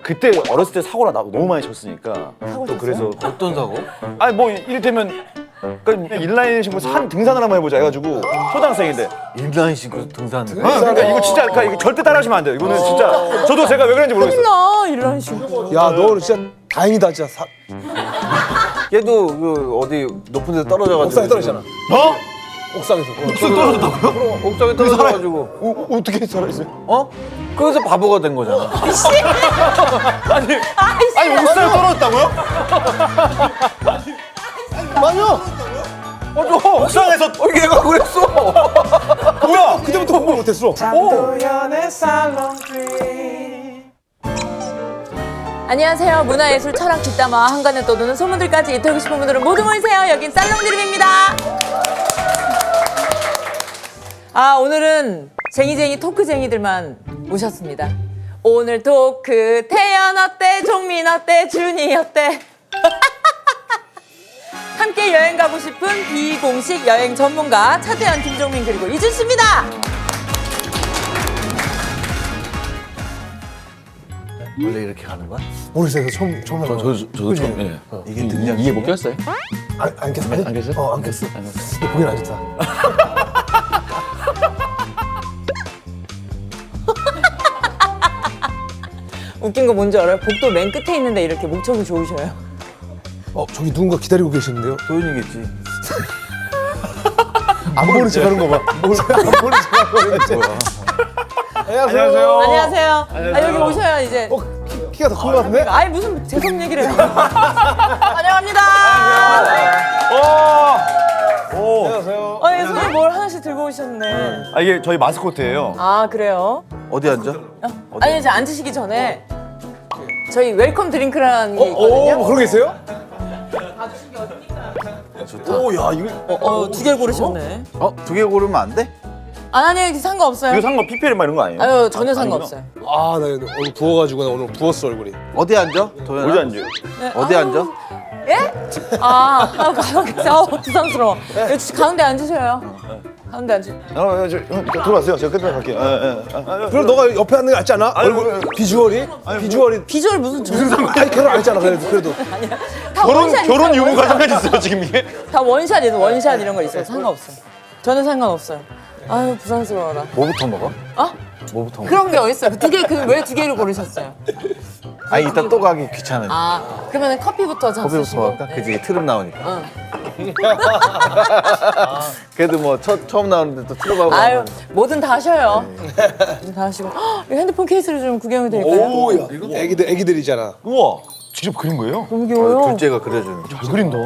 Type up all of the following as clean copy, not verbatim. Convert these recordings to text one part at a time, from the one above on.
그때 어렸을 때 사고나 나도 너무 많이 쳤으니까 또 그래서 어떤 사고? 아니 뭐 이를테면 그러니까 인라인 신고 산 등산을 한번 해보자 해가지고 초등학생인데 인라인 신고 등산을. 그러니까 이거 진짜 그러니까 이거 절대 따라하시면 안 돼요. 이거는 진짜 저도 제가 왜 그런지 모르겠어요. 나 이런 식으로. 야, 너 진짜 다행이다, 진짜. 얘도 그 어디 높은 데서 떨어져가지고. 옥상에 떨어지잖아. 어? 옥상에서. 떨어졌다고요? 옥상에 떨어져가지고. 어떻게 살아있어요? 어? 그래서 바보가 된 거잖아. 아니 옥상에 떨어졌다고요? 맞아. 맞아. 옥상에서 얘가 그랬어. 뭐야? 그때부터 공부를 못했어. 안녕하세요. 문화예술 철학 뒷담화 한간에 떠도는 소문들까지 입히고 싶은 분들은 모두 모이세요. 여긴 살롱드림입니다. 아, 오늘은 쟁이쟁이 토크쟁이들만 모셨습니다. 오늘 토크 태연 어때? 종민 어때? 준이 어때? 함께 여행 가고 싶은 비공식 여행 전문가 차태현, 김종민 그리고 이준 씨입니다. 원래 이렇게 가는 거야? 모르겠어요. 처음 해봐. 저도 처음. 예. 이게 등장. 이게 못 꼈어요? 안 깼어? 안 깼어요? 안 깼어. 보기는 안 좋다. 웃긴 거 뭔지 알아요? 복도 맨 끝에 있는데 이렇게 목청이 좋으셔요. 저기 누군가 기다리고 계시는데요? 도윤이겠지. 안 보는 척 하는 거 봐. 안 보는 척 하는 거 안녕하세요. 안녕하세요. 아, 여기 오셔요, 이제. 키가 더 큰 거 같은데? 아이, 무슨 재성 얘기를 해요. 환영합니다. 안녕하세요. 예, 손에 뭘 하나씩 들고 오셨네. 아 이게 저희 마스코트예요. 아, 그래요? 어디 앉아? 아니, 이제 앉으시기 전에 저희 웰컴 드링크라는 게 오, 있거든요. 뭐 그런 게 있어요? 오, 야 이거 두 개를 고르셨네. 두 개 고르면 안 돼? 아니, 상관없어요. 이거 상관 PPL 막 이런 거 아니에요? 아유, 전혀 상관없어요. 나 얼굴 부어가지고 나 오늘 부었어 얼굴이. 어디 앉아? 도윤아? 어디 앉아요? 네, 어디 아유, 앉아? 예? 부담스러워. 여기 가운데 앉으셔요. 가운데 앉으세요. 저 들어왔어요. 제가 끝에 갈게요. 그럼 너가 옆에 앉는 게 낫지 않아? 얼굴 비주얼이? 비주얼 무슨 상관? 아니 결혼 안 했잖아 그래도. 다 원샷 결혼 있어요, 유무 원샷. 과정이 있어요 지금 이게? 다 원샷이에요. 원샷 이런 거 있어요. 상관없어요. 저는 상관없어요. 아유, 부담스러워라. 뭐부터 먹어? 어? 뭐부터 먹어? 그런 게 어딨어요? 왜 두 개를 고르셨어요? 아 이따 또 가기 귀찮으니까. 아, 그러면 커피부터 자 커피부터 쓰시고. 먹을까? 그치 트름 나오니까. 응. 그래도 뭐 처음 나오는데 또 트름하고 아유, 하면. 뭐든 다 하셔요. 뭐든 다 하시고. 헉, 이 핸드폰 케이스를 좀 구경해도 될까요? 오야. 애기들이잖아. 우와, 직접 그린 거예요? 너무 귀여워요. 둘째가 그려주는 거. 잘 그린다.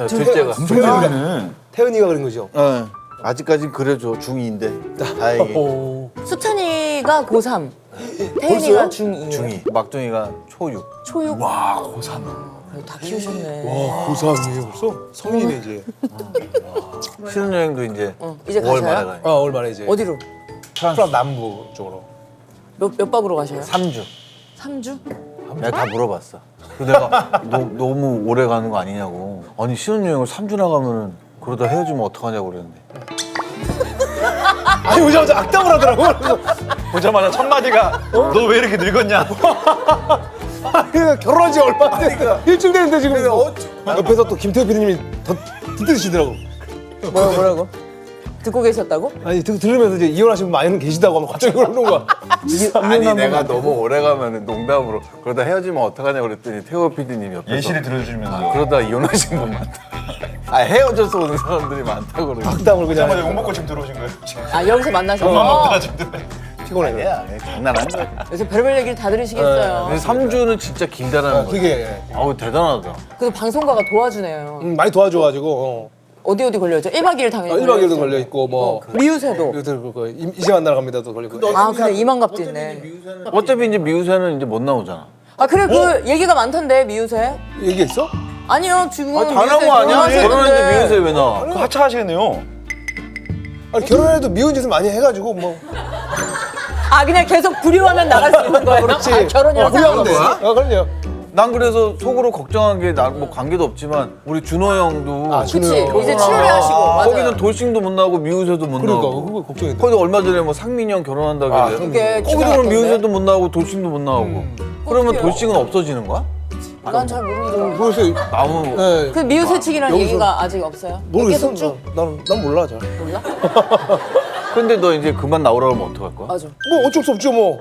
둘째가. 엄청 잘 그리네. 태은이가 그린 거죠? 아직까진 그려줘 중이인데 다행히 수찬이가 고3, 태연이가 중2. 중이 막둥이가 초6. 초6. 와, 고3. 그래도 다 키우셨네. 와 고3이에요 벌써? 성인이네 이제. 신혼여행도 이제 이제 5월 가셔요? 말에 가요. 얼마나 이제. 어디로? 프랑스 남부 쪽으로. 몇 박으로 가셔요? 3주. 3주? 내가 다 물어봤어. 그래서 내가 너무 오래 가는 거 아니냐고. 아니 신혼여행을 3주 나가면은 그러다 헤어지면 어떡하냐고 그랬는데. 아니 오자마자 악담을 하더라고. 그래서 보자마자 첫 마디가 너 왜 이렇게 늙었냐? 그러니까 결혼한 지 얼마 안 됐어. 일주일 됐는데 지금. 옆에서 또 김태우 PD님이 더 듣으시더라고. 뭐라고? 듣고 계셨다고? 아니 들으면서 이제 이혼하신 분 많이 계시다고 하면 갑자기 그러는 거야. 아니 내가 너무 오래 가면은 농담으로 그러다 헤어지면 어떡하냐고 그랬더니 태호 PD님이 옆에서 예시를 들어주면서 그러다 이혼하신 분 많다. 아 헤어져서 오는 사람들이 많다고 그러고. 악담을 보자마자 그냥. 욕 먹고 지금 들어오신 거예요? 지금 아, 여기서 만나셔서. 피곤해. 야 장난한 거야. 그래서 별별 얘기를 다 들으시겠어요. 근데 3주는 진짜 길다라는 거야. 되게 아우 대단하다. 그래서 방송가가 도와주네요. 많이 도와줘가지고. 어디 걸려있죠? 1박 2일 당연히 1박 2일도 걸려있죠. 걸려 있고 뭐. 미우새도. 이제 만나러 갑니다도 걸리고. 아, 근데 이만갑도 있네. 어차피 이제 미우새는 이제 못 나오잖아. 아, 그래, 그 얘기가 많던데, 미우새? 얘기했어? 아니요, 지금. 당연한 거 아니야? 결혼했는데 미우새 왜 나와? 그거 하차하시겠네요. 아니 결혼해도 미운 짓을 많이 해가지고 뭐. 아, 그냥 계속 불효하면 나갈 수 있는 거예요? 그렇지. 아, 결혼이랑 불효하면 돼. 상관없이. 그럼요. 난 그래서 속으로 걱정한 게 난 뭐 관계도 없지만 우리 준호 형도 준호 그치 형. 이제 치료를 하시고 맞아요. 거기는 돌싱도 못 나오고 미우새도 못 그러니까 나오고 그거 걱정했다. 거기 얼마 전에 뭐 상민이 형 결혼한다길래 이게 기가 거기서는 막혔네. 미우새도 못 나오고 돌싱도 못 나오고 그러면 어떡해요? 돌싱은 없어지는 거야? 난 잘 모르겠어요. 그래서 나무 네, 그 미우새치기라는 여기서- 얘기가 아직 없어요? 모르겠어. 계속 쭉? 난 몰라 잘. 몰라? 근데 너 이제 그만 나오라고 하면 어떡할 거야? 맞아. 뭐 어쩔 수 없죠 뭐.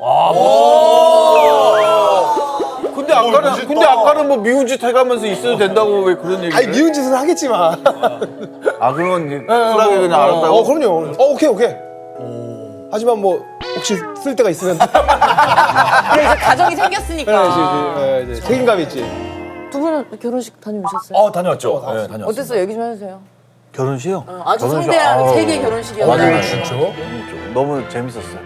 근데 아까는 뭐 미운 짓 해가면서 있어도 된다고 왜 그런 얘기를 아니 해? 미운 짓은 하겠지만. 아 그러면 이제 쿨하게 그냥 알았다고? 그럼요. 오케이. 하지만 뭐 혹시 쓸 때가 있으면 그래 이제 가정이 생겼으니까. 이제 책임감이 있지. 두 분은 결혼식 다녀오셨어요? 다녀왔죠. 네, 다녀왔어요. 어땠어요? 얘기 좀 해주세요. 결혼식이요? 아주 결혼식, 성대한 아우. 세계 결혼식이었는데. 진짜? 너무 재밌었어요.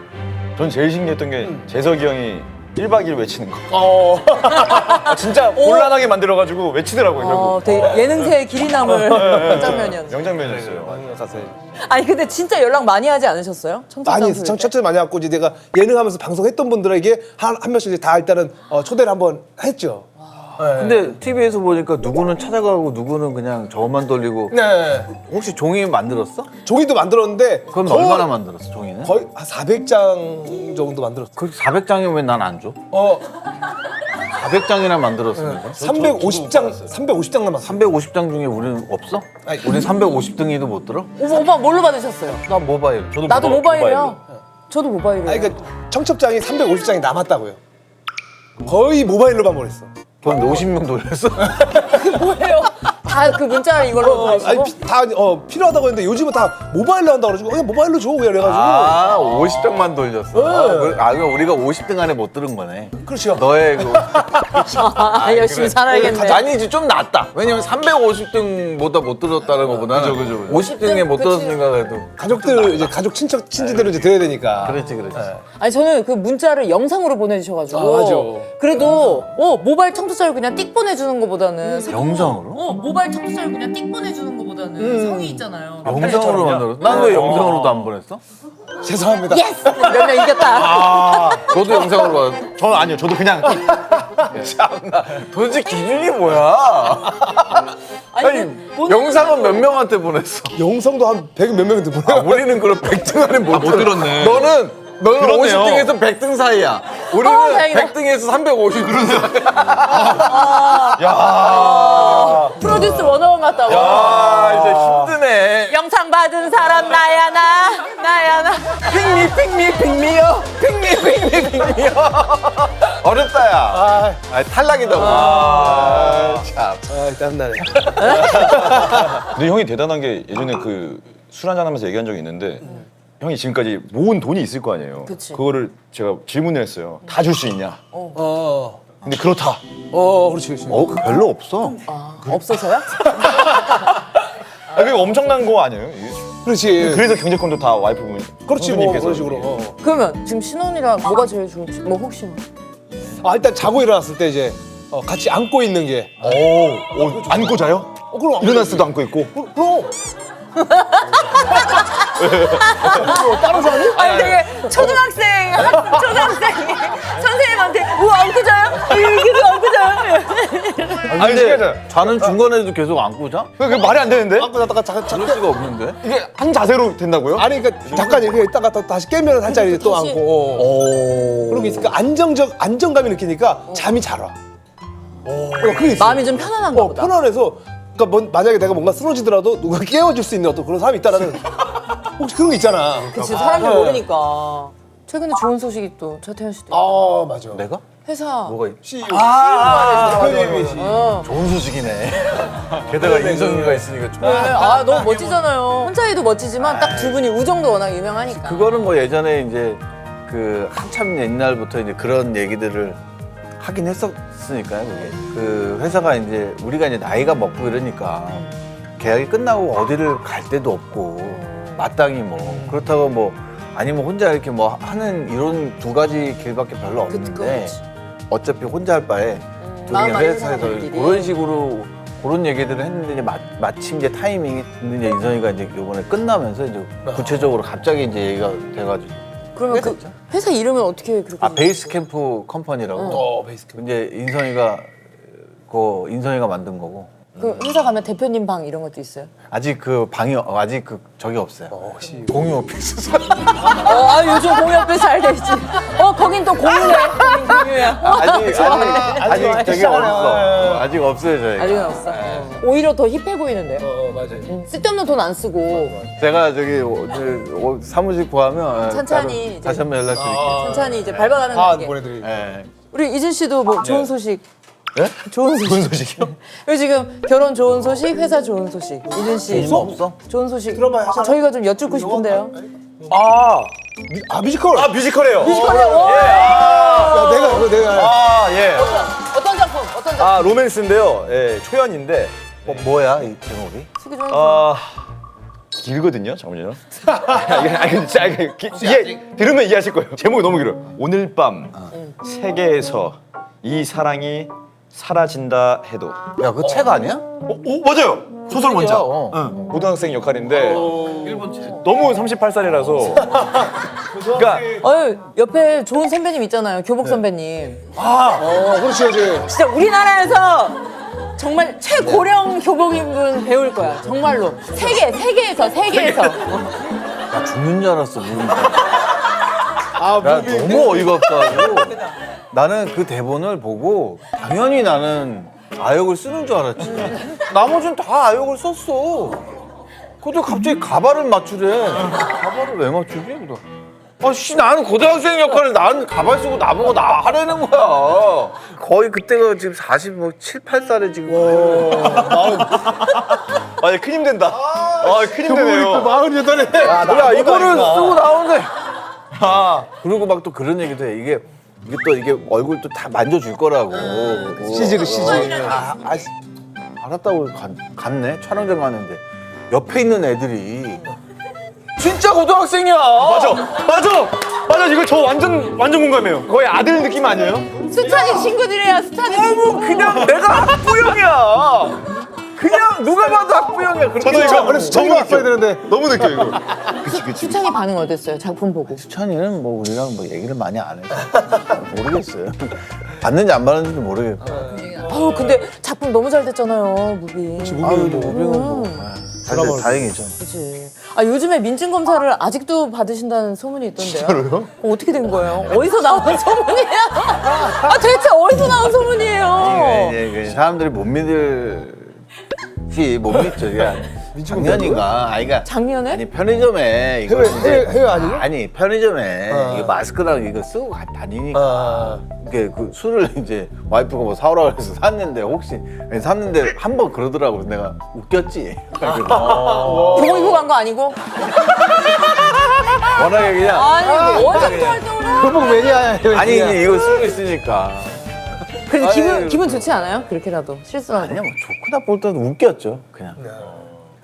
전 제일 신기했던 게 재석이 형이 1박 2일 외치는 거. 진짜 곤란하게 만들어가지고 외치더라고요. 결국. 되게 예능세의 길이 남을 장면이었네. 명장면이었어요. 아니 근데 진짜 연락 많이 하지 않으셨어요? 많이 청첩장 했어. 첫째 많이 갖고 이제 내가 예능하면서 방송했던 분들에게 한 명씩 이제 다 일단은 초대를 한번 했죠. 근데 TV에서 보니까 누구는 찾아가고 누구는 그냥 저만 돌리고 네. 혹시 종이 만들었어? 종이도 만들었는데 그럼 얼마나 만들었어 종이는? 거의 한 400장 정도 만들었어. 그 400장이면 왜 난 안 줘? 400장이나 만들었으니까 350장 남았어. 350장 중에 우리는 없어? 아니, 우리 350등이도 못 들어? 오빠 뭘로 받으셨어요? 난 모바일. 저도 나도 모바일이요. 저도 모바일이요. 아니 그러니까 청첩장이 350장이 남았다고요. 거의 모바일로만 보냈어. 그럼 50명 돌렸어? 뭐예요? 다 그 문자 이걸로 아니 보내시고? 다 필요하다고 했는데 요즘은 다 모바일로 한다 그래가지고 그냥 모바일로 줘 그래가지고. 아 50장만 돌렸어. 그럼 우리가 50등 안에 못 들은 거네. 그렇죠. 너의 그 열심히 살아야겠네. 아니지 좀 낫다. 왜냐면 350등보다 못 들었다는 거보다는 50등에 못 그치. 들었으니까 그래도. 가족들 이제 가족 친척 친지들은 이제 드려야 되니까. 그렇지. 아니 저는 그 문자를 영상으로 보내주셔가지고 맞아. 그래도 모바일 청첩장을 그냥 띡 보내주는 것보다는 영상으로? 모바일 청첩장을 그냥 띡 보내주는 것보다는 성의 있잖아요. 영상으로 만들었어? 난 왜 영상으로도 안 보냈어? 죄송합니다. 예스! 몇 명 이겼다. 너도 영상으로 받았어? 저는 아니요. 저도 그냥 참나 도대체 기준이 뭐야? 아니 보는 영상은 몇 명한테 보냈어? 영상도 한 100 몇 명한테 보내. 우리는 그럼 100등 안에 못 들었네. 너는 그러네요. 50등에서 100등 사이야. 우리는 다행이다. 100등에서 350 그런 프로듀스 101 같다고. 아 이제 힘드네. 영상 받은 사람 나야 나. 핑미요. 핑미요. 어렵다야. 탈락이다. 참. 땀나네. 근데 형이 대단한 게 예전에 그 술 한잔 하면서 얘기한 적이 있는데 형이 지금까지 모은 돈이 있을 거 아니에요. 그치. 그거를 제가 질문을 했어요. 다 줄 수 있냐? 어. 근데 그렇다. 그렇지. 별로 없어. 없어서요? 그게 엄청난 거 아니에요? 이게? 그렇지. 그래서 경제권도 다 와이프분. 그렇지 뭐 선생님께서 그런 식으로. 그러면 지금 신혼이랑 뭐가 제일 좋을지 뭐 혹시 일단 자고 일어났을 때 이제 같이 안고 있는 게. 안고 자요? 그럼 일어났을 때도 안고 있고. 그럼. 아니 되게 초등학생이 선생님한테 안고 자요? 이렇게 안고 자요? 아니 신기하잖아. 자는 중간에도 계속 안고 자? 그게 말이 안 되는데? 안고 자다가 그럴 수가 없는데. 이게 한 자세로 된다고요? 아니 그러니까 잠깐 이렇게 있다가 다시 깨면 살짝 이제 또 다시. 안고. 그런 게 있으니까 안정감이 느끼니까 잠이 잘 와. 그게 있어. 마음이 좀 편안한가 보다. 편안해서 그러니까 만약에 내가 뭔가 쓰러지더라도 누가 깨워줄 수 있는 어떤 그런 사람이 있다라는 혹시 그런 거 있잖아. 그치 사람들 모르니까. 최근에 좋은 소식이 또 차태현 씨도 맞아. 내가? 회사 뭐가 있? CEO. 대표님이시. 좋은 소식이네. 게다가 인성이가 있으니까 좋아. 너무 멋지잖아요. 혼자이도 멋지지만 딱 두 분이 우정도 워낙 유명하니까. 그거는 뭐 예전에 이제 그 한참 옛날부터 이제 그런 얘기들을 하긴 했었으니까요. 그게 그 회사가 이제 우리가 이제 나이가 먹고 이러니까 계약이 끝나고 어디를 갈 데도 없고 마땅히 뭐 그렇다고 뭐 아니면 혼자 이렇게 뭐 하는 이런 두 가지 길밖에 별로 없는데 어차피 혼자 할 바에 마음 둘이 맞는 회사에서 사람들끼리. 그런 식으로 그런 얘기들을 했는데 이제 마침 이제 타이밍이 이제 인선이가 이제 이번에 끝나면서 이제 구체적으로 갑자기 이제 얘기가 돼가지고. 그러면 그 회사 이름은 어떻게 그렇게? 베이스 캠프 컴퍼니라고. 베이스 캠프. 이제 인선이가 그거 인선이가 만든 거고. 그 회사 가면 대표님 방 이런 것도 있어요? 아직 그 방이 아직 그 저기 없어요. 공유 오피스. 요즘 공유 앞에 잘 되지. 거긴 또 공유네. 거긴 공유야. 아직 저기 없어. 아직 없어요 저희. 아직은 없어. 오히려 더 힙해 보이는데요. 맞아요. 쓸데없는 돈 안 쓰고 제가 저기 사무실 구하면 천천히 따로 다시 한번 연락드릴게요. 천천히 이제 밟아가는 다 게. 보내드리고. 예. 우리 이진 씨도 뭐 좋은 소식. 예? 좋은 소식. 좋은 소식이요? 그리고 지금 결혼 좋은 소식, 회사 좋은 소식. 이진 씨. 없어? 좋은 소식. 드라마 하잖아. 저희가 좀 여쭙고 싶은데요. 뮤지컬. 뮤지컬이에요. 야, 내가. 예. 어떤 작품? 어떤 작품? 로맨스인데요. 예, 초연인데. 뭐야 이 제목이? 소개 좀 해주세요. 길거든요, 잠깐만요. 이게 들으면 이해하실 거예요. 제목이 너무 길어요. 오늘 밤 세계에서 이 사랑이 사라진다 해도. 야 그 책 아니야? 맞아요. 소설 원작. 어. 고등학생 역할인데 너무 38살이라서. 그러니까 옆에 좋은 선배님 있잖아요. 교복 선배님. 그렇지, 그렇지. 진짜 우리나라에서 정말 최고령 교복 입은 배우일 거야. 정말로. 세계에서. 나 죽는 줄 알았어 누군가. 아, 나 너무 어이가 없어가지고 나는 그 대본을 보고 당연히 나는 아역을 쓰는 줄 알았지. 나머지는 다 아역을 썼어. 근데 갑자기 가발을 맞추래. 가발을 왜 맞추지? 아씨 나는 고등학생 역할을 나는 가발 쓰고 나보고 나 하라는 거야. 거의 그때가 지금 47, 8살에 지금. 큰힘 된다. 큰힘 되네요. 48에. 야 이거를 쓰고 나오는데. 그리고 막 또 그런 얘기도 해. 이게 또 이게 얼굴도 다 만져줄 거라고. CG로 CG. 알았다고 갔네 촬영장 갔는데 옆에 있는 애들이 진짜 고등학생이야. 맞아. 이거 저 완전 공감해요. 거의 아들 느낌 아니에요? 수찬이 친구들이야. 수찬이 친구. 그냥 내가 학부형이야. 그냥 누가 봐도 학부형이야. 그렇게 저도 이거 원래 수천이 너무 왔어야 느껴요. 되는데. 너무 느껴 이거. 수찬이 반응 어땠어요? 작품 보고. 수찬이는 뭐 우리랑 뭐 얘기를 많이 안 해서 모르겠어요. 받는지 안 받는지도 모르겠고. 근데 작품 너무 잘 됐잖아요. 무비. 무빙은 뭐 다행이죠. 그치. 요즘에 민증 검사를 아직도 받으신다는 소문이 있던데요. 진짜로요? 어떻게 된 거예요? 어디서 나온 소문이에요? 대체 어디서 나온 소문이에요? 이게 사람들이 못 믿죠. 작년인가? 작년에? 아니 편의점에 이거 해외 아니에요? 아니 편의점에 이거 마스크랑 이거 쓰고 다니니까 이게 그 술을 이제 와이프가 뭐 사오라고 해서 샀는데 혹시 샀는데 한 번 그러더라고. 내가 웃겼지. 교복 입고 간 거 아니고? 워낙에 그냥 아니 원작도 활동을. 교복 매니아야. 아니 이거 쓰고 있으니까. 그래도 아니, 기분 좋지 않아요? 그렇게라도 실수라도. 아니야 뭐 좋고 나쁠 때는 웃겼죠. 그냥.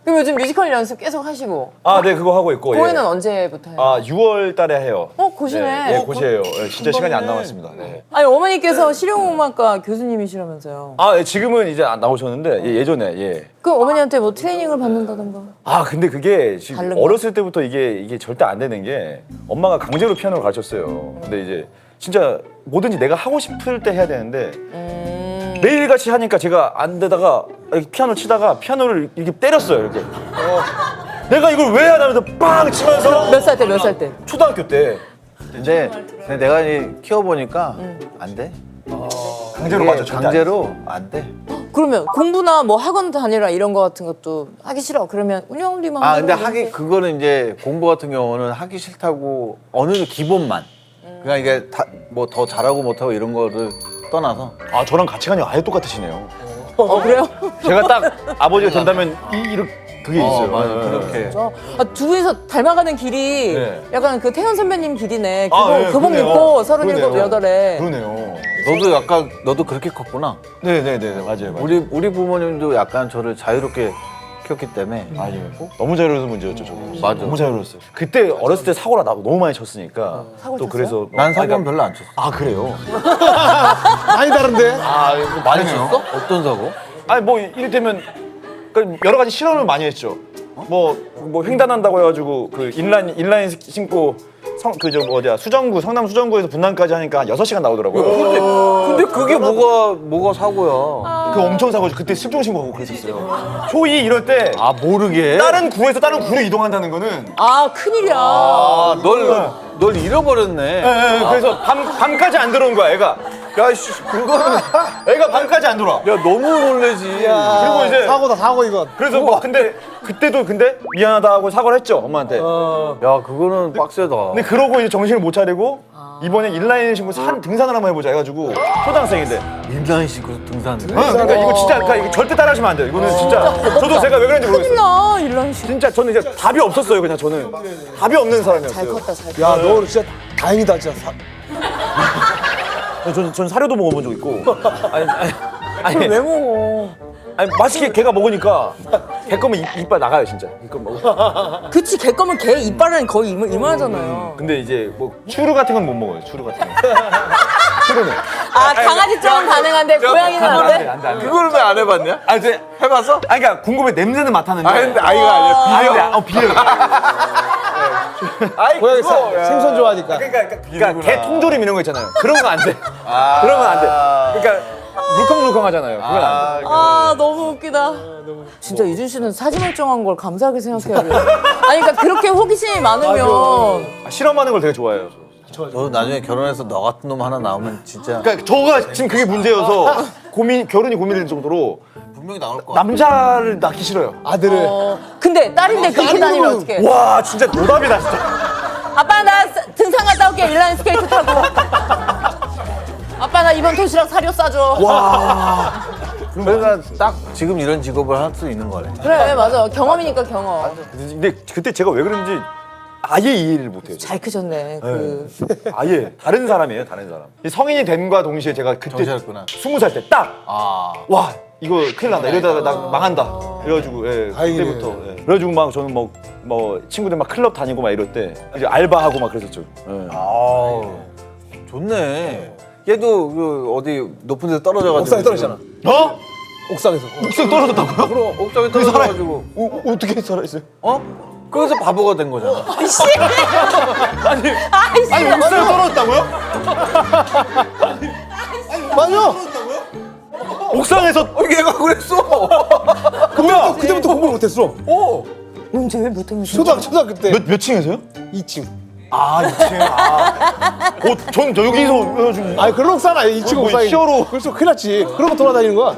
그럼 요즘 뮤지컬 연습 계속 하시고. 네, 그거 하고 있고. 공연은 언제부터 해요? 6월 달에 해요. 곧이네. 예, 곧이에요. 진짜 시간이 안 남았습니다. 네. 아니 어머니께서 실용음악과 교수님이시라면서요. 지금은 이제 안 나오셨는데 예전에 예. 그 어머니한테 뭐 트레이닝을 받는다던가. 근데 그게 지금 다른가? 어렸을 때부터 이게 절대 안 되는 게 엄마가 강제로 피아노를 가르쳤어요. 근데 이제 진짜 뭐든지 내가 하고 싶을 때 해야 되는데 매일같이 하니까 제가 안 되다가 이렇게 피아노 치다가 피아노를 이렇게 때렸어요. 이렇게. 내가 이걸 왜 하냐면서 빵 치면서 몇 살 때, 몇 살 때? 초등학교 때 근데 내가 키워보니까 안 돼. 강제로 이게 맞아. 절대 안 강제로 안 돼. 그러면 공부나 뭐 학원 다니라 이런 거 같은 것도 하기 싫어. 그러면 운영리만 근데 하는 하기 건데. 그거는 이제 공부 같은 경우는 하기 싫다고 어느 정도 기본만. 그러니까 이게 뭐 더 잘하고 못하고 이런 거를 떠나서 저랑 가치관이 아예 똑같으시네요. 그래요? 제가 딱 아버지가 된다면 이렇게 그게 있어요. 맞아 네. 그렇게. 두 분이서 닮아가는 길이 네. 약간 그 태연 선배님 길이네. 네, 교복 그러네요. 입고 37, 그러네요. 8에. 그러네요. 너도 그렇게 컸구나. 네네네 맞아요. 우리 부모님도 약간 저를 자유롭게 키웠기 때문에. 너무 자유로워서 문제였죠, 저도. 맞아. 너무 자유로웠어요. 그때 어렸을 때 사고라 나도 너무 많이 쳤으니까. 사고를 또 쳤어요? 그래서 난 사고는 별로 안 쳤어. 그래요? 많이 다른데? 많이 쳤어? 어떤 사고? 뭐 이를테면 그러니까 여러 가지 실험을 많이 했죠. 뭐 횡단한다고 해가지고 그 인라인 신고 수정구 성남 수정구에서 분당까지 하니까 한 6시간 나오더라고요. 근데 그게 뭐가 사고야? 그 엄청 사고 그때 실종신고하고 그랬었어요. 초2 이럴 때 아 모르게. 다른 구에서 다른 구로 이동한다는 거는 아 큰일이야. 널 잃어버렸네. 예, 그래서 밤까지 안 들어온 거야 애가. 야씨 그거는 애가 밤까지 안 들어와. 야 너무 놀래지. 그리고 이제 사고다 사고 이거. 그래서 뭐 근데 그때도 미안하다 하고 사과를 했죠 엄마한테. 야 그거는 빡세다. 근데 그러고 이제 정신을 못 차리고 이번에 인라인 신고 등산을 한번 해보자 해가지고 초등학생인데. 인라인 신고 등산. 그러니까 이거 진짜 그러니까 이거 절대 따라하시면 안 돼요. 이거는 진짜 저도 제가 왜 그런지 모르겠어요. 큰일나 일란 씨. 진짜 저는 이제 답이 없었어요. 그냥 저는 답이 없는 사람이었어요. 잘 컸다 잘 컸다. 야, 너 진짜 다행이다, 진짜. 저는 사료도 먹어본 적 있고. 아니 왜 먹어? 아니 맛있게 걔가 먹으니까 걔 거면 이빨 나가요 진짜. 이거 먹어. 그치 개 거면 개 이빨은 거의 이만하잖아요. 근데 이제 뭐 추루 같은 건 못 먹어요. 추루 같은 거. 추루는. 아 강아지 쪽은 가능한데 고양이는 안 돼? 안 돼. 그걸 왜 안 해봤냐? 아, 근데 해봤어? 아니 그러니까 궁금해 냄새는 맡았는데. 근데 아이가 아니야. 비려. 아이 고양이 그거. 생선 좋아하니까. 그러니까 개 통조림 이런 거 있잖아요. 그런 거 안 돼. 그런 건 안 돼. 그러니까 물컹물컹하잖아요. 그건 안 돼. 아 너무 웃기다. 진짜 유준 씨는 사지 멀쩡한 걸 감사하게 생각해야 돼. 아니 그러니까 그렇게 호기심이 많으면 실험하는 걸 되게 좋아해요. 너 나중에 결혼해서 너 같은 놈 하나 나오면 진짜 그러니까 저가 지금 그게 문제여서 결혼이 고민될 정도로 분명히 나올 거야. 남자를 낳기 싫어요. 아들을. 근데 딸인데 그렇게 다니면 어떡해? 와 진짜 노답이다 진짜. 아빠 나 등산 갔다 올게 인라인 스케이트 타고. 아빠 나 이번 도시락 사료 싸줘. 그러니까 딱 지금 이런 직업을 할 수 있는 거네. 그래 맞아 경험이니까 경험. 근데 그때 제가 왜 그런지 아예 이해를 못해요. 잘 크셨네. 아예 다른 사람이에요, 다른 사람. 이 성인이 됨과 동시에 제가 그때 정신했구나. 20살 때 딱 아. 와 이거 큰일 난다 이러다가 나 망한다 그래가지고 다행이네. 그때부터 그래가지고 막 저는 뭐 친구들 막 클럽 다니고 막 이럴 때 이제 알바하고 막 그랬었죠. 아우. 좋네. 얘도 그 어디 높은 데서 떨어져가지고. 옥상에 떨어졌잖아. 어? 옥상에서. 옥상 떨어졌다고요? 그럼 옥상에 떨어져가지고. 어떻게 살아있어요? 어? 그래서 바보가 된 거잖아. 아이씨. 아니 옥상에 떨어졌다고요? 맞아. 옥상에서 얘가 그랬어. 뭐야? 그때부터 공부를 못했어. 언제 왜 못했는데? 초등학교 때. 몇 층에서요? 2층. 아 2층. 전 여기서 해가지고. 아니 그런 옥상 아니야. 2층 뭐 옥상에. 히어로. 그래서 큰일 났지. 그러고 돌아다니는 거야.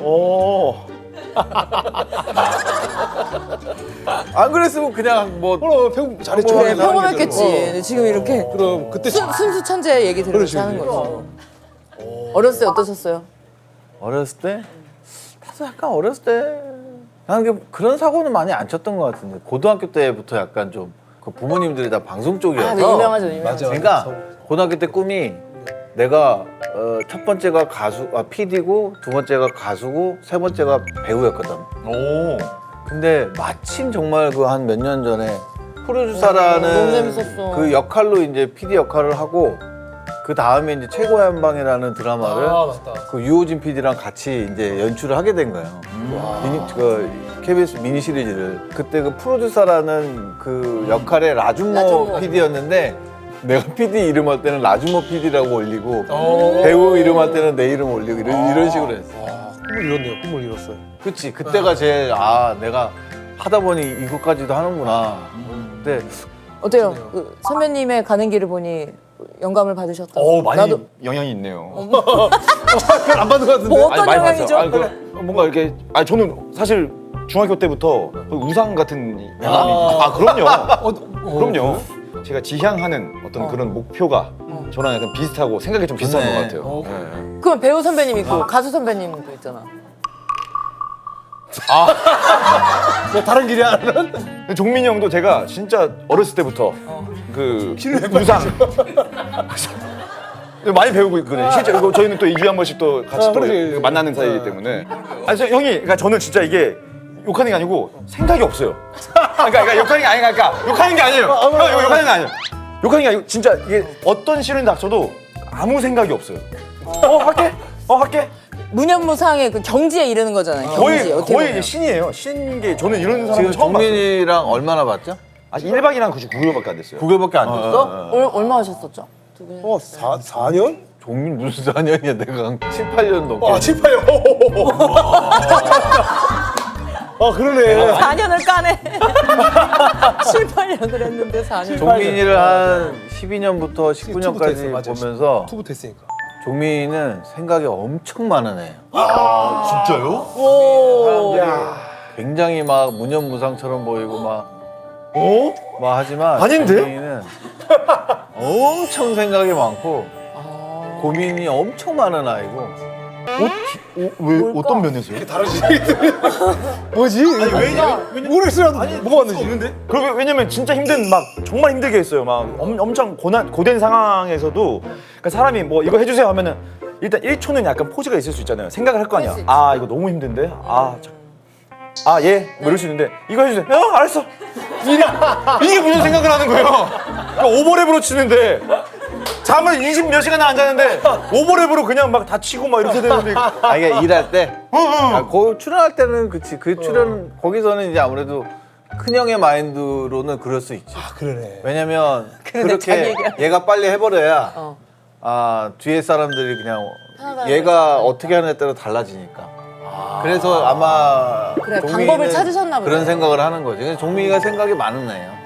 안 그랬으면 그냥 뭐. 그럼 배우 잘했죠. 그래 평범했겠지. 근데 지금 이렇게 그럼 그때 순수 천재 얘기 들으면서 하는 거죠. 어렸을 때 어떠셨어요? 어렸을 때? 나도 약간 어렸을 때. 나는 그런 사고는 많이 안 쳤던 것 같은데. 고등학교 때부터 약간 좀. 그 부모님들이 다 방송 쪽이어서. 아, 네, 유명하죠, 유명하죠. 그러니까 고등학교 때 꿈이 내가 첫 번째가 PD고 두 번째가 가수고 세 번째가 배우였거든. 오. 근데 마침 정말 그 한 몇 년 전에 너무 프로듀서라는 재밌었어. 그 역할로 이제 PD 역할을 하고 그 다음에 이제 최고의 한방이라는 드라마를 맞다. 그 유호진 PD랑 같이 이제 연출을 하게 된 거예요. KBS 미니 시리즈를 그때 그 프로듀서라는 그 역할의 라준모 PD였는데 내가 PD 이름 할 때는 라준모 PD라고 올리고 배우 이름 할 때는 내 이름 올리고 이런 식으로 했어. 꿈을 이뤘네요. 꿈을 이뤘어요. 그치 그때가 제일 내가 하다 보니 이것까지도 하는구나. 근데 어때요? 그 선배님의 가는 길을 보니 영감을 받으셨다고? 많이 나도 영향이 있네요. 그걸 안 받는 것 같은데. 뭐 어떤 많이 영향이죠? 받았어요. 뭔가 이렇게 저는 사실 중학교 때부터 우상 같은 영감이 그럼요. 제가 지향하는 어떤 그런 목표가 저랑 약간 비슷하고 생각이 좀 비슷한 것 같아요. 그럼 배우 선배님 있고 가수 선배님도 있잖아. 뭐 다른 길이 아니는? 종민이 형도 제가 진짜 어렸을 때부터 그 우상 많이 배우고 있거든요. 실제 저희는 또 2주에 한 번씩 또 같이 또 그렇지. 만나는 사이이기 때문에. 형이 그러니까 저는 진짜 이게 욕하는 게 아니고 생각이 없어요. 그러니까 욕하는 게 아니라 욕하는 게 아니에요. 형 이거 욕하는 게 아니에요. 욕하는 게 아니고 진짜 이게 어떤 시련이 닥쳐도 아무 생각이 없어요. 할게. 무념무상의 그 경지에 이르는 거잖아요. 경지. 어떻게 거의 보면. 신이에요. 신게 저는 이런 사람 지금 처음 봤어요. 종민이랑 얼마나 봤죠? 1박이랑 99일밖에 안 됐어요. 9개월밖에 안 됐어? 얼마 하셨었죠? 두 분이? 4년? 종민 무슨 4년이야? 내가 한 7, 8년 넘게. 7, 8년. 아 그러네. 4년을 까네. 7, 8년을 했는데 4년. 종민이를 한 12년부터 투부터 했어, 19년까지 맞아. 보면서 투부터 했으니까. 종민이는 생각이 엄청 많은 애예요. 진짜요? 오. 굉장히 막 무념무상처럼 보이고 막 하지만 아닌데? 종민이는 엄청 생각이 많고 고민이 엄청 많은 아이고. 왜 어떤 면에서요? 다르지. 뭐지? 모르겠어요. 뭐가 왔는지. 그리고 왜냐면 진짜 힘든 막 정말 힘들게 했어요. 막 엄청 고된 상황에서도 그러니까 사람이 뭐 이거 해주세요 하면은 일단 1초는 약간 포즈가 있을 수 있잖아요. 생각을 할 거 아니야. 아 이거 너무 힘든데. 예. 뭐 이럴 수 있는데 이거 해주세요. 알았어. 이게 무슨 생각을 하는 거예요? 그러니까 오버랩으로 치는데 잠을 20 몇 시간 안 자는데 오버랩으로 그냥 막 다치고 막 이렇게 되는데. 이게 일할 때, 거기 출연할 때는 그치. 그 출연 거기서는 이제 아무래도 큰 형의 마인드로는 그럴 수 있지. 그러네. 왜냐면 그런데 자기 그렇게 얘기야. 얘가 빨리 해버려야 뒤에 사람들이 그냥 편하다고 얘가 어떻게 하느냐에 따라 달라지니까. 그래서 아마 그래, 종민이는 방법을 찾으셨나 보네. 그런 생각을 하는 거지. 근데 종민이가 생각이 많은 애예요.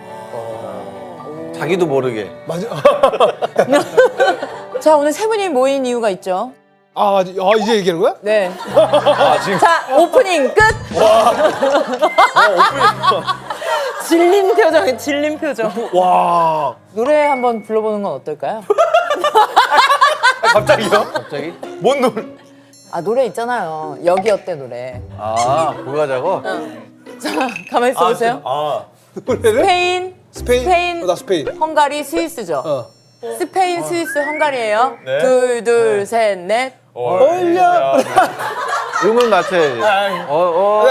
자기도 모르게. 맞아. 자, 오늘 세 분이 모인 이유가 있죠. 이제 얘기하는 거야? 네. 지금 자, 오프닝 끝. 질린 표정이 질린 표정. 와 노래 한번 불러보는 건 어떨까요? 갑자기요? 갑자기? 뭔 노래? 노래 있잖아요. 여기 어때 노래. 그거 하자고? 자, 가만히 있어보세요. 노래를? 스페인, 스페인? 나 스페인. 헝가리, 스위스죠. 스페인, 스위스, 헝가리예요. 네. 둘, 셋, 넷. 올려. 음을 맞춰야지.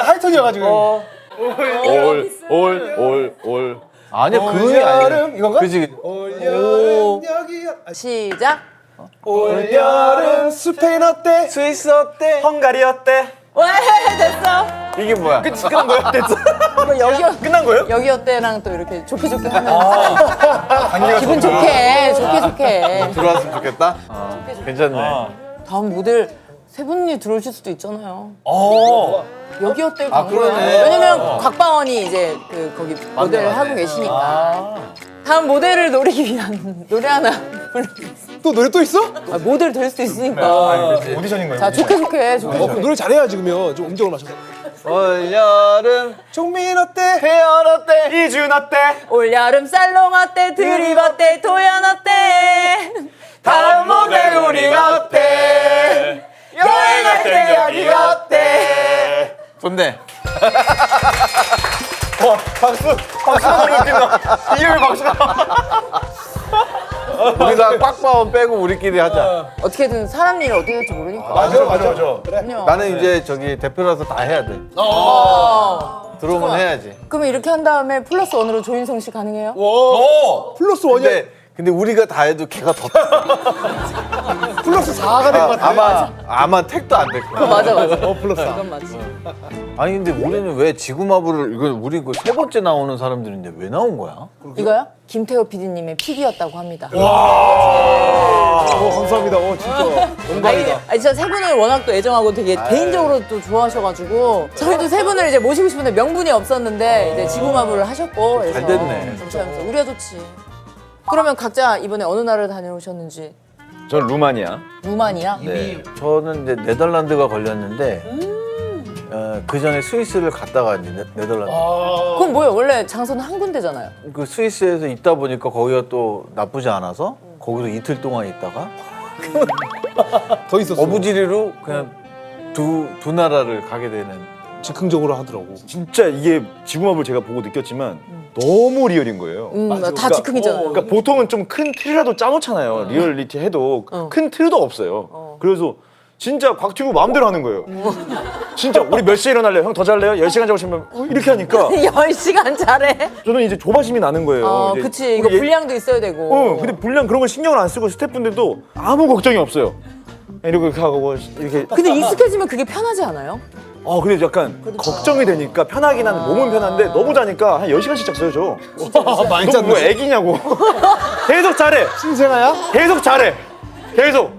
하이톤이어가지고. 올. 아니야, 그 음이 아니야. 올여름 이건가? 그지. 올여름 여기. 시작. 올여름 스페인 어때? 스위스 어때? 헝가리 어때? 왜 됐어? 이게 뭐야? 끝난 거야? 됐어? 뭐 여기 끝난 거예요? 여기 어때랑 또 이렇게 좋게 하면 기분 좋게. 들어왔으면 좋겠다? 괜찮네. 다음 모델 세 분이 들어오실 수도 있잖아요. 여기 어때? 그러네. 왜냐면 곽바원이 이제 거기 모델을 하고 계시니까. 다음 모델을 노리기 위한 노래 하나 불러주세요. 또 노래 또 있어? 모델 될 수도 있으니까. 오디션인 거예요? 자, 좋게. 그럼 노래 잘해야지 그러면 좀 음정을 맞춰서. 올여름 종민 어때? 태연 어때? 이준 어때? 올여름 살롱 어때? 드립 어때? 도연 어때? 다음 모델 우리 어때? 여행할 때 여기 어때? 좋네. 박수가 너무 웃긴다. 이게 왜 박수가? 우리 다 꽉바원 빼고 우리끼리 하자. 어떻게든 사람 일이 어떻게 될지 모르니까. 맞아. 그럼요. 나는 이제 저기 대표라서 다 해야 돼. 들어오면 해야지. 그러면 이렇게 한 다음에 플러스 원으로 조인성 씨 가능해요? 플러스 원이야. 근데 우리가 다 해도 걔가 더 플러스 4가 될 것 같아. 아마 택도 안 될 거야. 맞아. 플러스 4. 그건 맞지. 아니 근데 우리는 왜 지구마블을 이거 우리 그 세 번째 나오는 사람들인데 왜 나온 거야? 이거요? 김태호 PD님의 픽이었다고 합니다. 감사합니다. 진짜. 아니 진짜 세 분을 워낙 또 애정하고 되게 개인적으로 또 좋아하셔가지고 저희도 세 분을 이제 모시고 싶은데 명분이 없었는데 이제 지구마블을 하셨고 그래서 잘 됐네. 감사합니다. 우리가 좋지. 그러면 각자 이번에 어느 나라를 다녀오셨는지. 전 루마니아. 루마니아? 네. 저는 이제 네덜란드가 걸렸는데 그 전에 스위스를 갔다가 이제 네덜란드. 그건 뭐예요? 원래 장소는 한 군데잖아요. 그 스위스에서 있다 보니까 거기가 또 나쁘지 않아서 거기서 이틀 동안 있다가 더 있었어. 어부지리로 그냥 두 나라를 가게 되는. 즉흥적으로 하더라고. 진짜 이게 지구마블 제가 보고 느꼈지만 너무 리얼인 거예요. 다 즉흥이잖아요. 그러니까 보통은 좀 큰 틀이라도 짜놓잖아요. 리얼리티 해도 큰 틀도 없어요. 그래서 진짜 곽튜브 마음대로 하는 거예요. 진짜 우리 몇 시에 일어날래요? 형 더 잘래요? 10시간 자고 싶으면 이렇게 하니까 10시간 잘해. 저는 이제 조바심이 나는 거예요. 이제 그치. 이거 우리 분량도 있어야 되고. 근데 분량 그런 걸 신경을 안 쓰고 스태프분들도 아무 걱정이 없어요. 이렇게 하고 이렇게. 근데 익숙해지면 그게 편하지 않아요? 근데 약간 걱정이 되니까 편하긴 한데 몸은 편한데 너무 자니까 한 10시간씩 잤어요 저. 많이 너 뭐 애기냐고. 계속 잘해. 신생아야? 계속 잘해. 계속.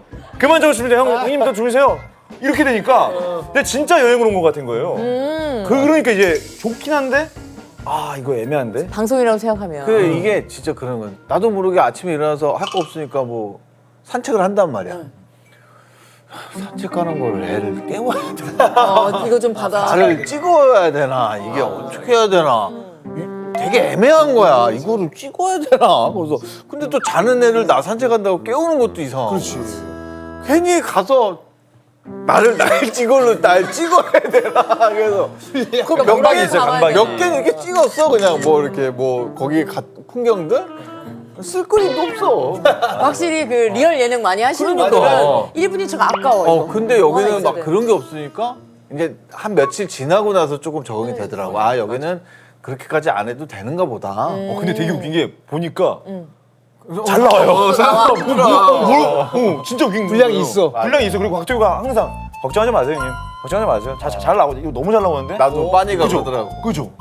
그만 적으시면 돼요. 형님도 주무세요. 이렇게 되니까 근데 진짜 여행을 온 것 같은 거예요. 그러니까 이제 좋긴 한데 아 이거 애매한데. 방송이라고 생각하면. 그 이게 진짜 그런 건 나도 모르게 아침에 일어나서 할 거 없으니까 뭐 산책을 한단 말이야. 산책 가는 걸 애를 깨워야 되나? 이거 좀 받아. 나를 찍어야 되나? 이게 어떻게 해야 되나? 되게 애매한 거야. 이거를 찍어야 되나? 그래서 근데 또 자는 애를 나 산책한다고 깨우는 것도 이상하고. 그렇지. 괜히 가서 날 찍어야 되나? 그래서 그거 명방이 있어요, 명방이. 몇 개는 이렇게 찍었어 그냥 뭐 이렇게 뭐 거기 풍경들 쓸 그림도 없어. 확실히 그 리얼 예능 많이 하시는 그러니까. 분들은 1분이 좀 아까워. 이거. 근데 뭐 하나 여기는 있어야 막 돼. 그런 게 없으니까 이제 한 며칠 지나고 나서 조금 적응이 되더라고. 아 여기는 그렇게까지 안 해도 되는가 보다. 근데 되게 웃긴 게 보니까 잘 나와요. 진짜 웃긴 분량이 거예요. 있어. 분량이 있어. 그리고 곽튜브가 항상 걱정하지 마세요, 형님. 걱정하지 마세요. 잘 나오고 이거 너무 잘 나오는데. 나도 빤히가 그죠? 그러더라고. 그죠?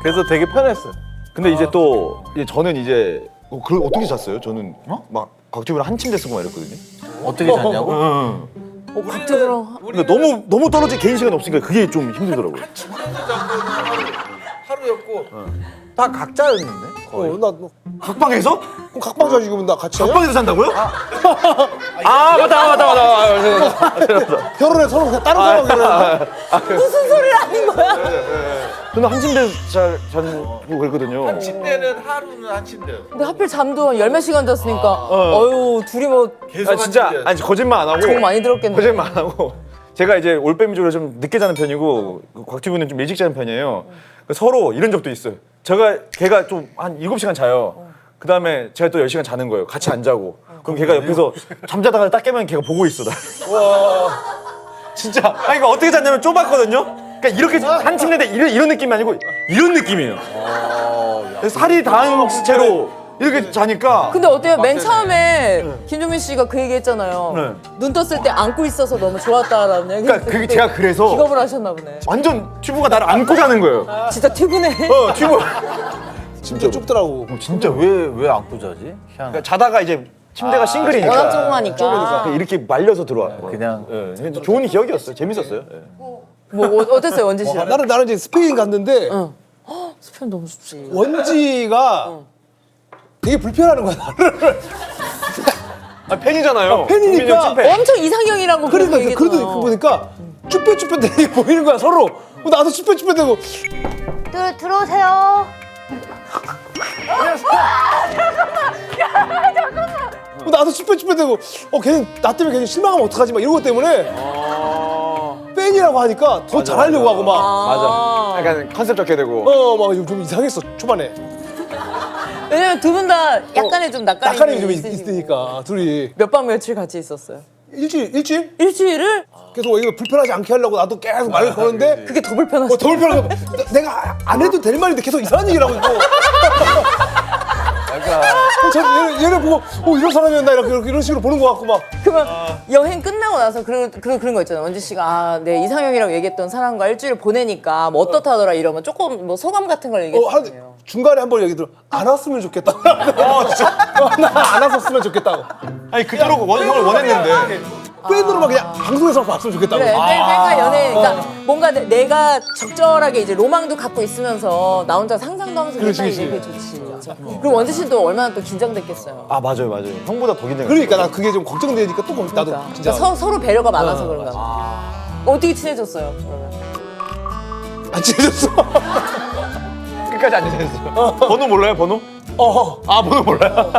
그래서 되게 편했어. 근데 이제 또 이제 저는 이제 어떻게 잤어요? 저는 막 곽튜브랑 한 침대 쓰고 막 이랬거든요. 어떻게 잤냐고? 각적으로 그러니까 너무 떨어진 개인 시간이 없으니까 그게 좀 힘들더라고요. 하루였고 다 각자였는데 거의. 나 각방에서? 그럼 각방 자지 그러면 나 같이 해요? 각방에서 산다고요? 아 맞다. 결혼해 서로 그냥 다른 사람이랑 무슨 소리를 하는 거야? 저는 한 침대 자고 그랬거든요. 침대는 하루는 한 침대요. 근데 하필 잠도 한 10몇 시간 잤으니까 어휴 둘이 뭐 아 진짜 아니 거짓말 안 하고 정 많이 들었겠네. 거짓말 안 하고 제가 이제 올빼미족으로 좀 늦게 자는 편이고 곽튜브는 좀 일찍 자는 편이에요. 서로 이런 적도 있어요. 걔가 좀 한 7시간 자요. 그 다음에 제가 또 10시간 자는 거예요. 같이 안 자고. 그럼 걔가 옆에서 잠자다가 딱 깨면 걔가 보고 있어. 나. 진짜. 아니 그러니까 어떻게 잤냐면 좁았거든요. 그러니까 이렇게 한 침대인데 이런 느낌이 아니고 이런 느낌이에요. 살이 닿은 채로 이렇게 자니까. 근데 어때요? 맨 처음에 김종민 씨가 그 얘기 했잖아요. 네. 눈 떴을 때 안고 있어서 너무 좋았다라는 얘기. 그러니까 그게 제가 그래서 기겁을 하셨나 보네. 완전 튜브가 나를 안고 자는 거예요. 진짜 튜브네. 튜브. 진짜 좁더라고. 진짜 왜 안고 자지? 희한하다. 그러니까 자다가 이제 침대가 싱글이니까. 워낙 조그마니까. 이렇게 말려서 들어와. 그냥 예, 좋은 기억이었어요. 재밌었어요. 예. 뭐 어땠어요 원지 씨? 나는 이제 스페인 갔는데 스페인 너무 좋지. 원지가 되게 불편하는 거야 나를. 아 팬이잖아요. 팬이니까. 국민형 찐팬. 엄청 이상형이라고 그러니까 그렇게 그래도 얘기했잖아. 보니까 쭈뼛쭈뼛 보이는 거야 서로. 나도 쭈뼛쭈뼛대고 들어오세요. 나도 쭈뼛쭈뼛대고 걔는 나 때문에 괜히 실망하면 어떡하지 막 이런 것 때문에 팬이라고 하니까 더 잘하려고 하고 막 맞아. 약간 컨셉 잡게 되고. 막 좀 이상했어 초반에. 왜냐면 두 분 다 약간의 좀 낙관이 낯가림이 좀 있으시고. 있으니까 둘이 몇 박 며칠 같이 있었어요? 일주일 일주일을? 계속 이거 불편하지 않게 하려고 나도 계속 말을 거는데 그게 더 불편하시죠? 더 불편하고 내가 안 해도 될 말인데 계속 이상한 얘기를 하고 있고 얘네 보고 이런 사람이었나 이런 식으로 보는 것 같고 막 그러면 여행 끝나고 나서 그런 거 있잖아요. 원지 씨가 내 이상형이라고 얘기했던 사람과 일주일 보내니까 뭐 어떻다더라 이러면 조금 뭐 소감 같은 걸 얘기했거든요. 중간에 한 번 얘기 들어 안 왔으면 좋겠다. 진짜 나 안 왔었으면 좋겠다고. 아니 그토록 형을 원했는데. 팬으로만 그냥 방송에서 봤으면 좋겠다고. 그래, 팬과 연애, 그러니까 뭔가 내가 적절하게 이제 로망도 갖고 있으면서 나 혼자 상상도 하면서 그렇지, 그게 그렇지. 좋지. 그리고 원지 씨도 얼마나 또 긴장됐겠어요. 아 맞아요. 형보다 더 긴장. 그러니까 나 그게 좀 걱정되니까 또 나도 그러니까. 진짜 서로 배려가 많아서 그런가 봐. 어떻게 친해졌어요? 그러면? 안 친해졌어. 끝까지 안 되셨어요. 번호 몰라요? 번호? 아 번호 몰라요?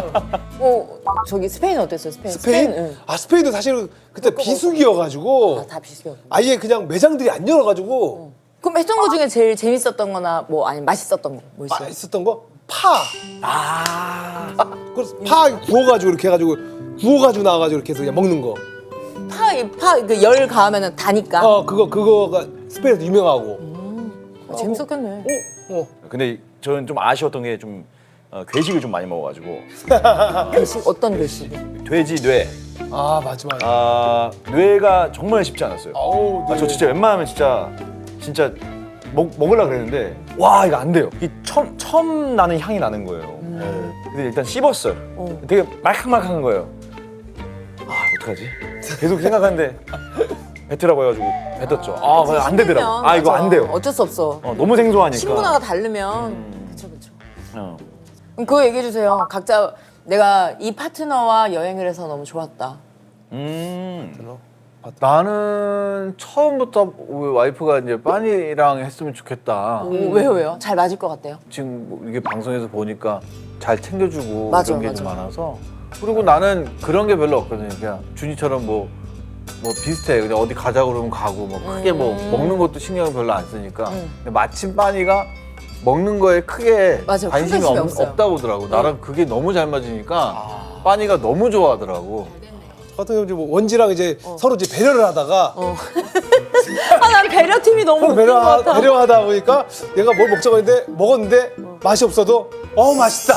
저기 스페인 어땠어요? 스페인? 응. 스페인도 사실 그때 비수기여가지고 다 비슷해요. 아예 그냥 매장들이 안 열어가지고 그럼 했던 거 중에 제일 재밌었던 거나 뭐 아니면 맛있었던 거 뭐 있어요? 있었던 거 파. 그래서 파 구워가지고 이렇게 해가지고 구워가지고 나와가지고 이렇게 해서 그냥 먹는 거. 그 열 가하면은 다니까. 그거가 스페인에서 유명하고. 재밌었겠네. 근데 저는 좀 아쉬웠던 게 좀 괴식을 좀 많이 먹어가지고 괴식 어떤 괴식? 돼지 뇌. 아 맞아. 뇌가 정말 쉽지 않았어요. 아우, 저 진짜 웬만하면 진짜 먹으려고 그랬는데 와 이거 안 돼요. 이 처음 나는 향이 나는 거예요. 근데 일단 씹었어요. 되게 말캉말캉한 거예요. 아 어떡하지? 계속 생각하는데 뱉으라고 해가지고 뱉었죠. 아, 그냥 안 되더라고. 아, 이거 맞아. 안 돼요. 어쩔 수 없어. 너무 생소하니까. 식문화가 다르면 그쵸. 어. 그럼 그거 얘기해 주세요. 각자 내가 이 파트너와 여행을 해서 너무 좋았다. 나는 처음부터 우리 와이프가 이제 빠니랑 했으면 좋겠다. 왜요? 잘 맞을 것 같대요. 지금 뭐 이게 방송에서 보니까 잘 챙겨주고 맞아, 이런 게 좀 맞아. 많아서. 그리고 나는 그런 게 별로 없거든요. 그냥 준이처럼 뭐 비슷해. 그냥 어디 가자 그러면 가고 뭐 크게 뭐 먹는 것도 신경을 별로 안 쓰니까. 근데 마침 빠니가 먹는 거에 크게 맞아, 큰 관심이 관심이 없어요. 없다고 하더라고. 나랑 그게 너무 잘 맞으니까 빠니가 너무 좋아하더라고. 저 같은 경우 이제 뭐 원지랑 이제 서로 이제 배려를 하다가 아, 난 배려팀이 너무 서로 웃긴 것 같아. 배려하다 보니까 얘가 뭘 먹자고 했는데 먹었는데 맛이 없어도 맛있다.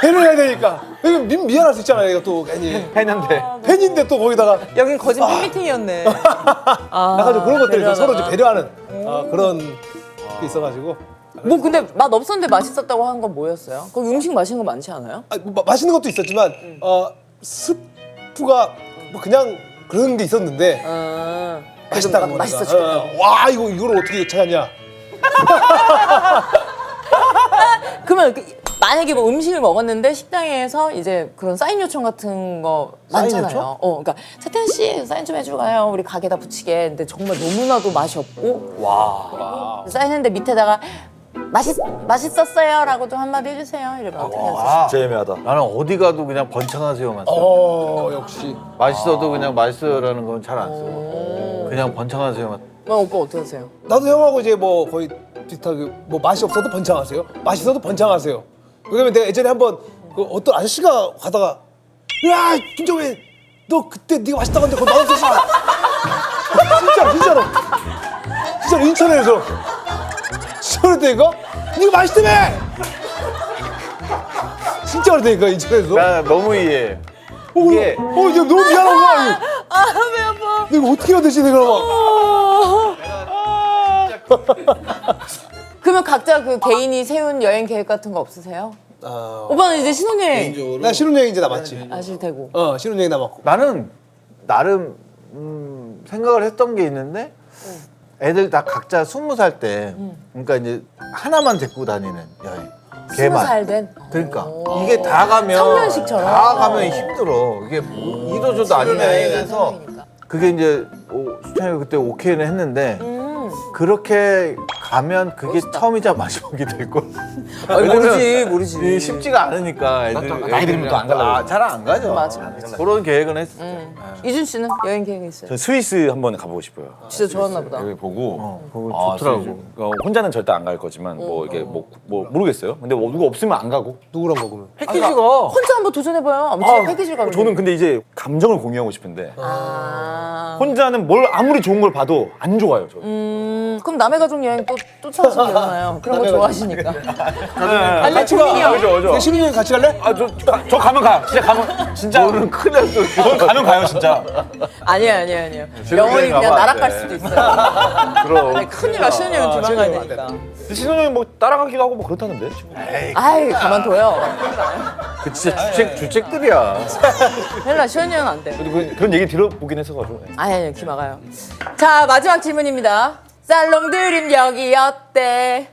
배려해야 되니까. 이거 미안할 수 있잖아요. 얘가 또 괜히 팬인데. 팬인데 또 거기다가 여긴 거짓 팬미팅이었네. 약간 좀 그런 것들이 좀 서로 이제 배려하다가. 배려하는 그런 게 있어가지고 뭐 근데 맛 없었는데 맛있었다고 한 건 뭐였어요? 거기 음식 맛있는 거 많지 않아요? 뭐 맛있는 것도 있었지만 스프가 뭐 그냥 그런 게 있었는데 맛있다고 막 내가. 맛있어 죽겠다. 와 이걸 어떻게 찾았냐. 그러면 만약에 뭐 음식을 먹었는데 식당에서 이제 그런 사인 요청 같은 거 사인 많잖아요. 요청? 그러니까 세탄 씨 사인 좀 해주고 가요. 우리 가게다 붙이게. 근데 정말 너무나도 맛이 없고 사인했는데 밑에다가 맛있었어요라고도 한마디 해주세요. 이러면 어떻게 하세요? 진짜 애매하다. 나는 어디 가도 그냥 번창하세요만 써. 역시. 맛있어도 그냥 맛있어요라는 건 잘 안 쓰고 그냥 번창하세요만. 그럼 오빠 어떻게 하세요? 나도 형하고 이제 뭐 거의 비슷하게 뭐 맛이 없어도 번창하세요. 맛있어도 번창하세요. 왜냐면 내가 예전에 한번 그 어떤 아저씨가 가다가 야 김정민 너 그때 네가 맛있다고 했는데 그거 맛없었어. 진짜로 인천에서 진짜 그랬다니까 네가 맛있다며 진짜 그랬다니까 인천에서. 나 너무 이해해. 이게 이제 너무 미안한 거야. 아, 배 아파. 내가 어떻게 해야 되지 내가 막. 그러면 각자 그 개인이 세운 여행 계획 같은 거 없으세요? 오빠는 이제 신혼여행 나 신혼여행 이제 남았지. 아실 테고. 신혼여행 남았고. 나는 나름 생각을 했던 게 있는데 애들 다 각자 20살 때 그러니까 이제 하나만 데리고 다니는 여행. 20살 된? 그러니까 이게 다 가면 성년식처럼? 다 가면 힘들어. 이게 이도저도 아닌 여행에서 그게 이제 수찬이가 그때 오케이는 했는데 그렇게 가면 그게 처음이자 마지막이 될 걸. 모르지. 이게 쉽지가 않으니까 애들 나이 들면 또안 가려고 잘 안 가죠. 맞아. 그런 계획은 했었죠. 이준 씨는 여행 계획 있어요? 저 스위스 한번 가보고 싶어요. 진짜 좋았나 보다. 여기 보고 그거 좋더라고. 스위스. 혼자는 절대 안 갈 거지만 뭐 이게 뭐 모르겠어요. 근데 뭐 누가 없으면 안 가고. 누구랑 먹으면? 패키지가 혼자 한번 도전해봐요. 아무튼 패키지를 가면 저는 근데 이제 감정을 공유하고 싶은데 아. 혼자는 뭘 아무리 좋은 걸 봐도 안 좋아요. 저는. 그럼 남의 가족 여행 또 찾으시면 되잖아요. 그런 거 좋아하시니까. 아니, 같이 가. 고민이요. 그죠. 신혼여행 같이 갈래? 저 가면 가요. 진짜 가면 진짜. 너는 큰일 났어. 전 가면 가요 진짜. 아니에요. 영원히 그냥 가면 안 날아갈 돼. 수도 있어요. 그럼 아니, 큰일 나. 신혼여행 조만 가야 되니까. 신혼여행 뭐 따라가기도 하고 뭐 그렇다는데. 아이, 가만둬요. 그 진짜 주책들이야. 헬라 신혼여행 안 돼. 그런 얘기 들어보긴 했어가지고. 아니, 귀 막아요. 자, 마지막 질문입니다. 살롱드림 여기 어때?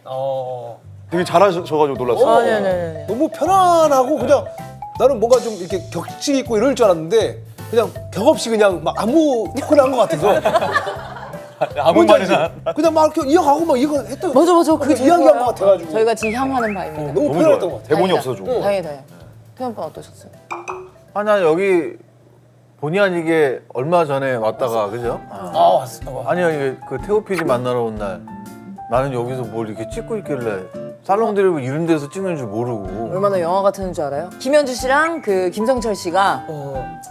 되게 잘하셔가지고 놀랐어요. 아니. 너무 편안하고 그냥 나는 뭔가 좀 이렇게 격식 있고 이럴 줄 알았는데 그냥 격 없이 그냥 막 아무 토크를 한 것 같아서 아무 말이나. 그냥 막 이렇게 이어가고 막 이거 했던 맞아. 그게 제일 이야기한 좋아요. 것 같아가지고 저희가 지금 향하는 바입니다. 너무 편안했던 것 같아. 대본이 다행이다. 없어서 좋은 거. 다행이다. 태연 오빠 어떠셨어요? 아니 여기 본의 아니게 얼마 전에 왔다가 그죠? 왔어. 아니요 이게 그 태호 PD 만나러 온 날 나는 여기서 뭘 이렇게 찍고 있길래 살롱드립을 이런 데서 찍는 줄 모르고 얼마나 영화 같은 줄 알아요? 김현주 씨랑 그 김성철 씨가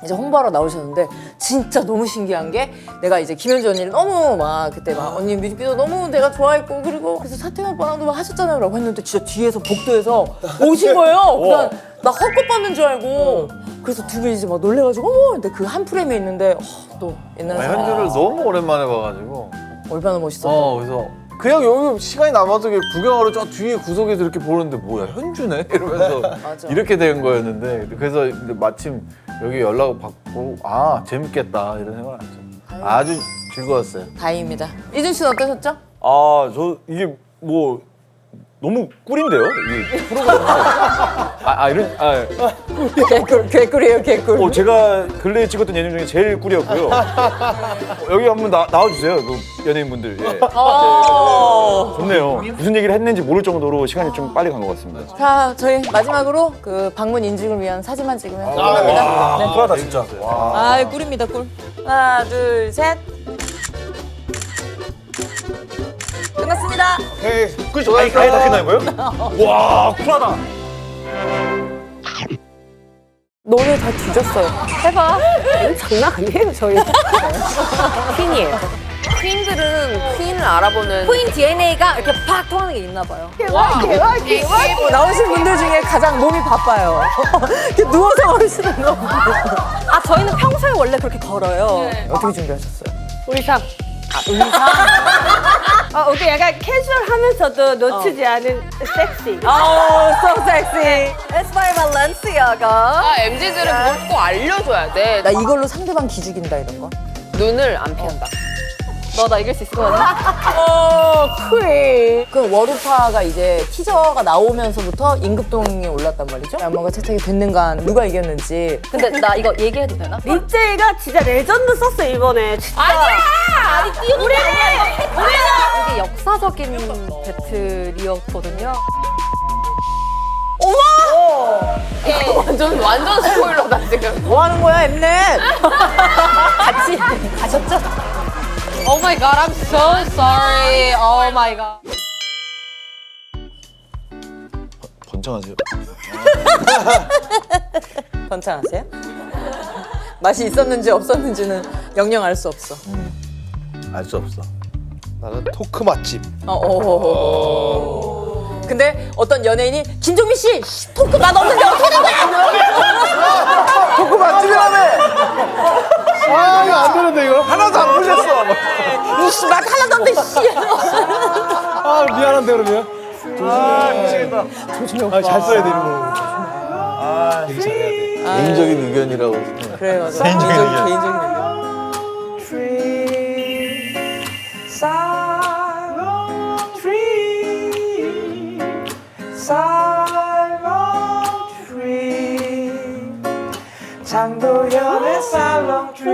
이제 홍보하러 나오셨는데 진짜 너무 신기한 게 내가 이제 김현주 언니를 너무 막 그때 막 언니 뮤직비디오 너무 내가 좋아했고 그리고 그래서 사태현 오빠랑도 막 하셨잖아요 라고 했는데 진짜 뒤에서 복도에서 오신 거예요. 그냥 나 헛것 받는 줄 알고 그래서 두 분이 이제 막 놀래가지고 어머 근데 그 한 프레임에 있는데 또 옛날 사람 현주를 너무 오랜만에 봐가지고 얼마나 멋있었어. 그래서 그냥 여기 시간이 남아서 그냥 구경하러 저 뒤에 구석에서 이렇게 보는데 뭐야 현주네 이러면서 맞아. 이렇게 된 거였는데 그래서 근데 마침 여기 연락 받고 아 재밌겠다 이런 생각을 했죠. 아주 즐거웠어요. 다행입니다. 이준 씨는 어떠셨죠? 아, 저 이게 뭐 너무 꿀인데요? 이게 프로그램. 개꿀이에요, 개꿀. 제가 근래에 찍었던 예능 중에 제일 꿀이었고요. 여기 한번 나와주세요, 그 연예인분들. 예. 좋네요. 무슨 얘기를 했는지 모를 정도로 시간이 좀 빨리 간 것 같습니다. 자, 저희 마지막으로 그 방문 인증을 위한 사진만 찍으면 끝납니다. 네. 쿨하다 진짜. 아, 꿀입니다, 꿀. 하나, 둘, 셋. 끝났습니다. 오케이. 아예 다 끝난 거예요? 와, 쿨하다. 너네 다 뒤졌어요. 해봐. 장난 아니에요, 저희. 퀸이에요. 퀸들은 퀸을 알아보는 퀸 DNA가 이렇게 팍 통하는 게 있나 봐요. 나오신 분들 중에 가장 몸이 바빠요. 이렇게 누워서 하시는 거. 아, 저희는 평소에 원래 그렇게 걸어요. 어떻게 준비하셨어요? 의상. 오케이, 약간 캐주얼하면서도 놓치지 않은 섹시. so sexy. It's by Balenciaga. MZ들은 그걸 꼭 알려줘야 돼. 나 이걸로 상대방 기죽인다 이런 거. 눈을 안 피한다. 너 나 이길 수 있을 것 같아? 퀸. 그 워루파가 이제 티저가 나오면서부터 임급동이 올랐단 말이죠. 안무가 채택이 됐는가 누가 이겼는지. 근데 나 이거 얘기해도 되나? 립제이가 진짜 레전드 썼어, 이번에. 진짜. 아니, 우리는 이게 역사적인 배틀이었거든요. 완전 스포일러다 지금. 뭐 하는 거야, 엠넷? 같이 가셨죠? Oh my god, I'm so sorry. Oh my god. 번창하세요. 번창하세요? 맛이 있었는지 없었는지는 영영 알 수 없어. 알 수 없어. 나는 토크 맛집. 근데 어떤 연예인이 김종민 씨 토크 맛 없는데 어떻게 된 거야? 토크 맛집이라며! 아, 이거 안 되는데, 이거. 하나도 안 풀렸어. 이씨 맛 하나도 없는데 씨. 아, 미안한데, 그러면. 미치겠다. 아, 잘 써야 돼, 이런 거. 되게 잘해야 돼. 개인적인 의견이라고. 그래 맞아. 개인적인 의견. 장도연의 살롱 트리